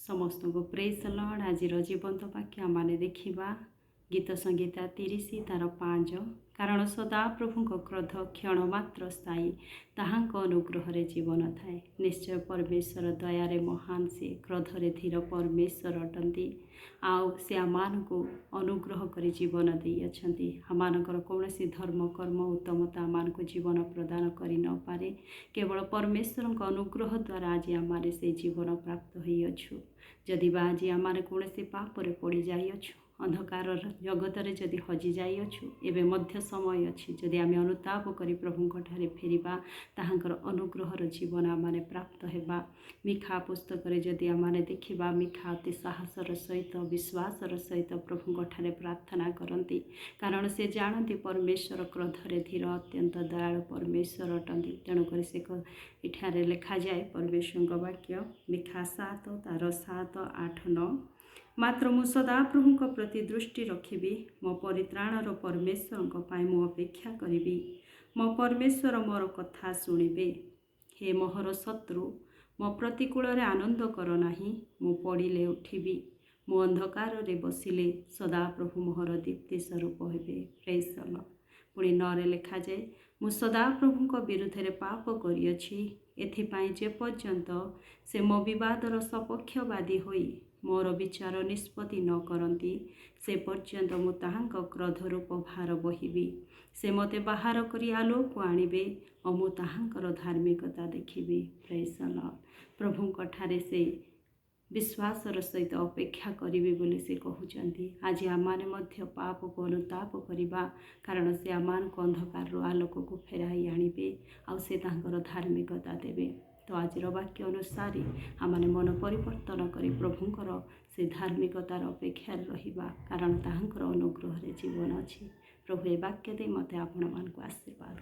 समस्त को praise Lord. आज जीवंत वाक्य माने देखिबा गीत संगीता 30 तार 5। कारण सदा प्रभु क्रोध क्षण मात्र स्थायी, ताहांक अनुग्रह जीवन थाए। निश्चय परमेश्वर दयारे महान, से क्रोधरे धीर परमेश्वर अटंती। आउ से आमान को अनुग्रह करी जीवन दे अछंती। आमानकर कौनसी धर्म कर्म उत्तमता आमान को जीवन प्रदान करि न पारे। केवल परमेश्वर अनुग्रह द्वारा आज आमारे से जीवन प्राप्त होई अछु। जदि बा आज आमारे कौनसी पापरे पड़ी जाई अछु, अंधकार जगतरे जदि हजि जाई अछु, एबे मध्य समय अछि। जदि आमे अनुताप करी प्रभुंक ठारे फेरिबा, ताहांकर अनुग्रहर जीवन आमाने प्राप्त हेबा। मिखा पुस्तकरे जदि आमाने देखिबा, मिखा अति साहसर सहित विश्वासर सहित प्रभुंक ठारे प्रार्थना करती। कारण से जानती परमेश्वर क्रोधरे धीर अत्यंत दयालु परमेश्वर अटंती। तेणुकर से इठारे लिखा जाए परमेश्वर वाक्य मिखा 7 तार 7, 8, 9। मात्र मु सदा प्रभुंक प्रति दृष्टि रखिबी, मो परित्राणर परमेश्वर पाई मु अपेक्षा करिबी। मो परमेश्वर मोर कथा शुणिबे। हे मोहर शत्रु, मो प्रतिकूल रे आनंद कर नाही। मु पड़िले उठिबी, मु अंधकार रे बसिले सदा प्रभु मोहर दीप्ति स्वरूप हेबे। Praise the Lord. पुणी 9 रे लिखा जाए, मु सदा प्रभुंक विरुद्धरे पाप करिअछि, एथिपाई जे पर्यंत से मो विवादर सपक्षवादी होई मोर विचार निष्पत्ति न करती, से पर्यंत मु ताहांक क्रोध रूप भार बहिबी। से मते बाहर करी आलोक आणिबे और मु ताहांकर धार्मिकता देखिबी। Praise the lord. प्रभुंक ठारे से विश्वासर सहित अपेक्षा करिबे बोली से कहउचंती। आज आमाने मध्य पाप को अनुताप करिबा, कारण से आमान को अंधकार आलोक को फेराई आनिबे आ से ताहांकर धार्मिकता देबे। तो आज वाक्य अनुसार आमाने मन परिवर्तन करी प्रभुंकर से धार्मिकतार अपेक्षा रहिबा, कारण ताहांकर अनुग्रह जीवन अच्छी। प्रभु ए वाक्य दे मते आपण मान को आशीर्वाद